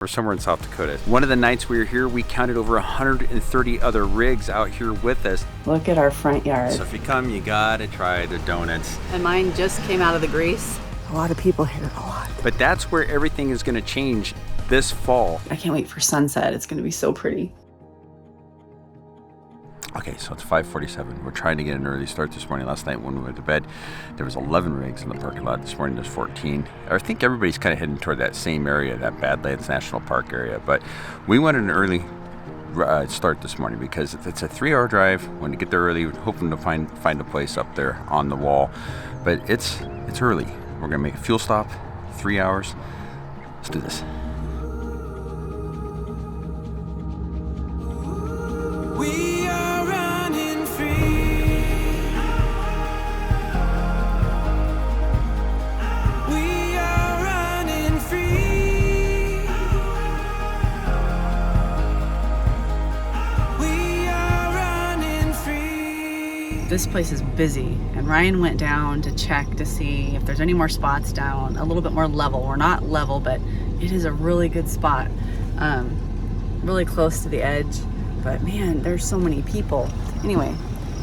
We're somewhere in South Dakota. One of the nights we were here, we counted over 130 other rigs out here with us. Look at our front yard. So if you come, you gotta try the donuts. And mine just came out of the grease. A lot of people here, a lot. But that's where everything is gonna change this fall. I can't wait for sunset. It's gonna be so pretty. Okay, so it's 5:47. We're trying to get an early start this morning. Last night when we went to bed, there was 11 rigs in the parking lot. This morning there's 14. I think everybody's kind of heading toward that same area, that Badlands National Park area. But we wanted an early start this morning because it's a 3-hour drive. When to get there early, hoping to find a place up there on the wall. But it's early. We're gonna make a fuel stop, 3 hours. Let's do this. This place is busy, and Ryan went down to check to see if there's any more spots down a little bit more level. We're not level, but it is a really good spot, really close to the edge. But man, there's so many people. Anyway,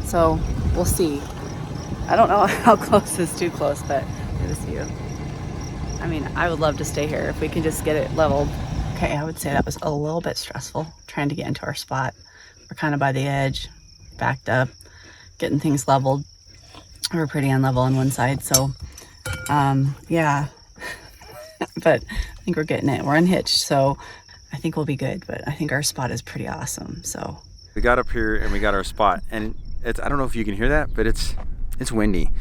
so we'll see. I don't know how close is too close, but look at this view. I mean, I would love to stay here if we can just get it leveled. Okay, I would say that was a little bit stressful trying to get into our spot. We're kind of by the edge, backed up, getting things leveled. We're pretty unlevel on one side, so yeah. But I think we're getting it. We're unhitched, so I think we'll be good. But I think our spot is pretty awesome. So we got up here and we got our spot, and it's, I don't know if you can hear that, but it's windy.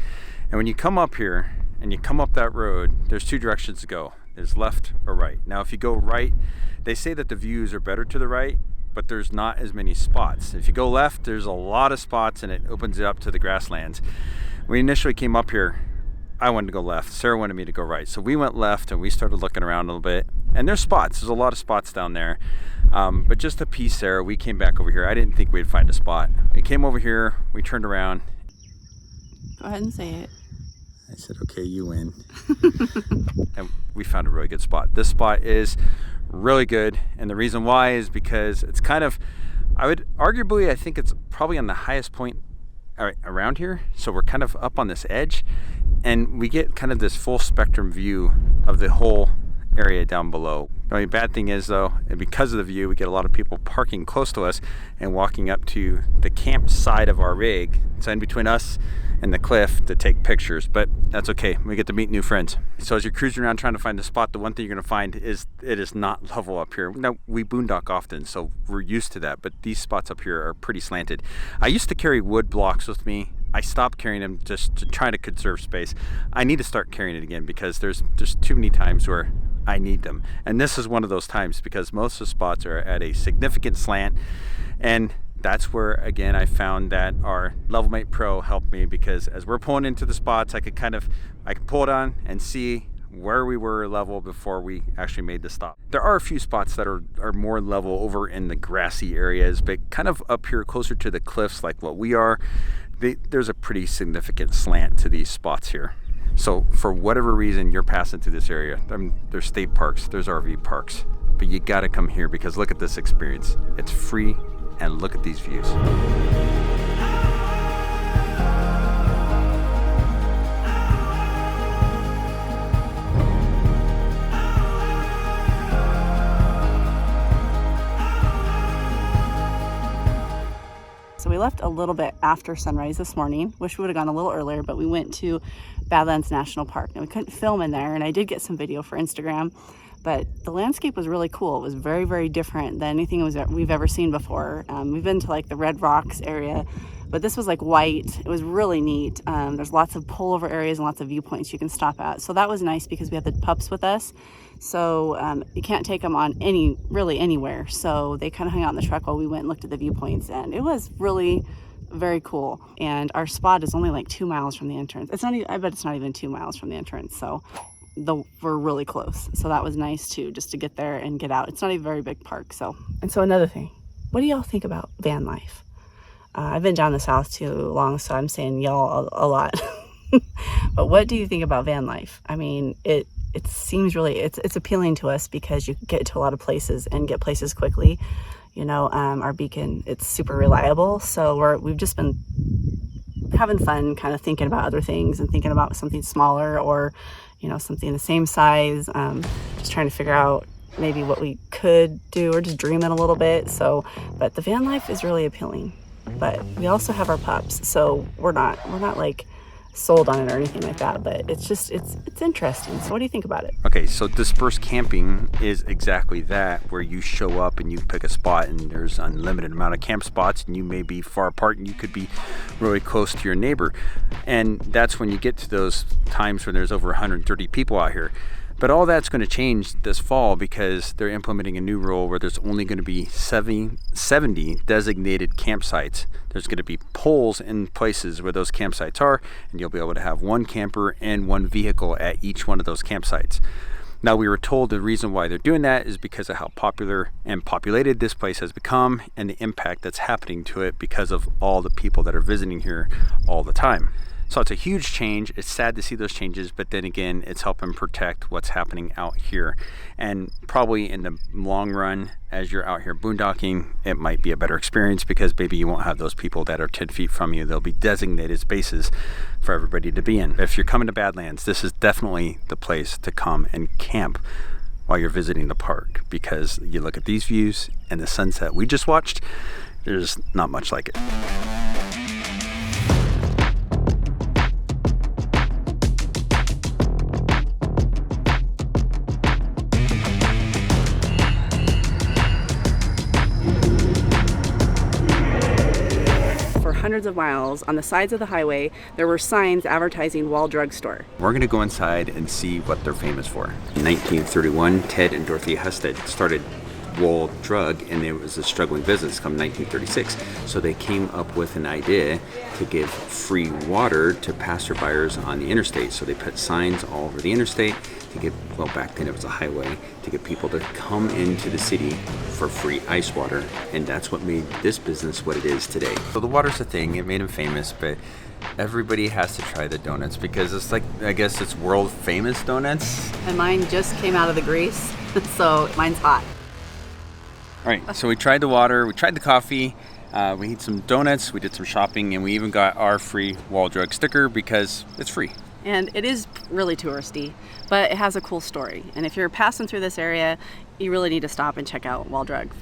And when you come up here and you come up that road, there's two directions to go. There's left or right. Now if you go right, they say that the views are better to the right, but there's not as many spots. If you go left, there's a lot of spots and it opens it up to the grasslands. When we initially came up here, I wanted to go left. Sarah wanted me to go right. So we went left and we started looking around a little bit. And there's spots, there's a lot of spots down there. But just to appease Sarah, we came back over here. I didn't think we'd find a spot. We came over here, we turned around. go ahead and say it. I said, okay, you win. And we found a really good spot. This spot is really good, and the reason why is because it's kind of, I think it's probably on the highest point around here. So we're kind of up on this edge, and we get kind of this full spectrum view of the whole area down below. The only bad thing is though, and because of the view, we get a lot of people parking close to us and walking up to the camp side of our rig. So in between us and the cliff to take pictures, but that's okay. We get to meet new friends. So as you're cruising around trying to find a spot, the one thing you're gonna find is it is not level up here. Now, we boondock often, so we're used to that, but these spots up here are pretty slanted. I used to carry wood blocks with me. I stopped carrying them just to try to conserve space. I need to start carrying it again because there's too many times where I need them. And this is one of those times because most of the spots are at a significant slant, and that's where, again, I found that our LevelMate Pro helped me, because as we're pulling into the spots, I could pull it on and see where we were level before we actually made the stop. There are a few spots that are more level over in the grassy areas, but kind of up here closer to the cliffs like what we are, there's a pretty significant slant to these spots here. So for whatever reason you're passing through this area, there's state parks, there's RV parks, but you gotta come here because look at this experience. It's free. And look at these views. So we left a little bit after sunrise this morning. Wish we would have gone a little earlier, but we went to Badlands National Park. Now we couldn't film in there, and I did get some video for Instagram. But the landscape was really cool. It was very, very different than anything we've ever seen before. We've been to like the Red Rocks area, but this was like white. It was really neat. There's lots of pullover areas and lots of viewpoints you can stop at. So that was nice because we had the pups with us. So you can't take them on really anywhere. So they kind of hung out in the truck while we went and looked at the viewpoints, and it was really very cool. And our spot is only like 2 miles from the entrance. I bet it's not even 2 miles from the entrance. So we're really close. So that was nice too, just to get there and get out. It's not a very big park. So another thing, what do y'all think about van life? I've been down the south too long, so I'm saying y'all a lot. But what do you think about van life? I mean, it it seems really, it's appealing to us because you get to a lot of places and get places quickly. You know, our beacon, it's super reliable. So we've just been having fun kind of thinking about other things and thinking about something smaller or, you know, something the same size. Just trying to figure out maybe what we could do or just dream it a little bit. So, but the van life is really appealing. But we also have our pups, so we're not like sold on it or anything like that, but it's just it's interesting. So what do you think about it? Okay, so dispersed camping is exactly that, where you show up and you pick a spot and there's unlimited amount of camp spots, and you may be far apart and you could be really close to your neighbor. And that's when you get to those times when there's over 130 people out here. But all that's going to change this fall because they're implementing a new rule where there's only going to be 70 designated campsites. There's going to be poles in places where those campsites are, and you'll be able to have one camper and one vehicle at each one of those campsites. Now, we were told the reason why they're doing that is because of how popular and populated this place has become and the impact that's happening to it because of all the people that are visiting here all the time. So it's a huge change. It's sad to see those changes, but then again, it's helping protect what's happening out here. And probably in the long run, as you're out here boondocking, it might be a better experience because maybe you won't have those people that are 10 feet from you. There'll be designated spaces for everybody to be in. If you're coming to Badlands, this is definitely the place to come and camp while you're visiting the park, because you look at these views and the sunset we just watched, there's not much like it. Hundreds of miles on the sides of the highway, there were signs advertising Wall Drug Store. We're going to go inside and see what they're famous for. In 1931, Ted and Dorothy Husted started Wall Drug, and it was a struggling business come 1936. So they came up with an idea to give free water to passerbyers on the interstate. So they put signs all over the interstate to get, well, back then it was a highway, to get people to come into the city for free ice water. And that's what made this business what it is today. So the water's a thing, it made them famous, but everybody has to try the donuts because it's like, I guess it's world famous donuts. And mine just came out of the grease, so mine's hot. All right, so we tried the water, we tried the coffee, we ate some donuts, we did some shopping, and we even got our free Wall Drug sticker because it's free. And it is really touristy, but it has a cool story. And if you're passing through this area, you really need to stop and check out Wall Drug.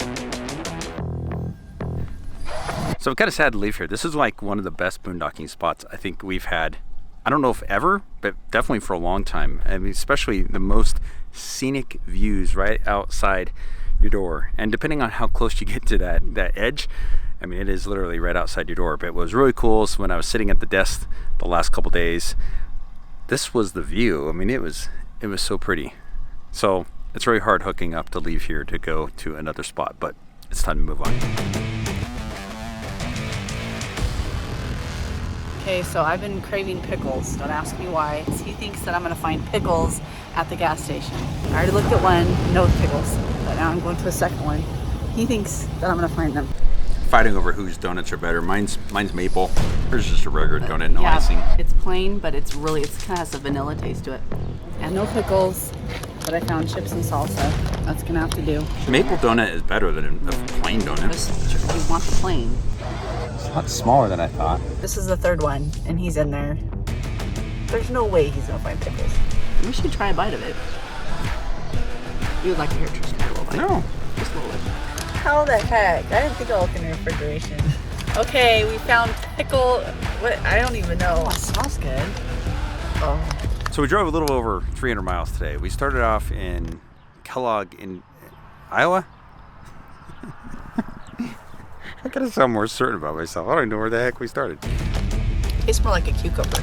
So I'm kind of sad to leave here. This is like one of the best boondocking spots I think we've had. I don't know if ever, but definitely for a long time. I mean, especially the most scenic views right outside your door. And depending on how close you get to that edge, I mean, it is literally right outside your door. But it was really cool. So when I was sitting at the desk the last couple days, this was the view. I mean, it was so pretty. So it's really hard hooking up to leave here to go to another spot, but it's time to move on. Okay, so I've been craving pickles. Don't ask me why. He thinks that I'm gonna find pickles at the gas station. I already looked at one, no pickles, but now I'm going to a second one. He thinks that I'm gonna find them. Fighting over whose donuts are better. Mine's maple. Here's just a regular donut, no icing. It's plain, but it's kind of has a vanilla taste to it. And no pickles, but I found chips and salsa. That's gonna have to do. Maple donut is better than a plain donut. You want the plain. It's a lot smaller than I thought. This is the third one, and he's in there. There's no way he's gonna find pickles. We should try a bite of it. You would like to hear Tristan a little bite? No. Just a little bit. How the heck? I didn't think I'll look in the refrigeration. Okay, we found pickle. What? I don't even know. Oh, it smells good. Oh. So we drove a little over 300 miles today. We started off in Kellogg in Iowa. I gotta sound more certain about myself. I don't even know where the heck we started. Tastes more like a cucumber.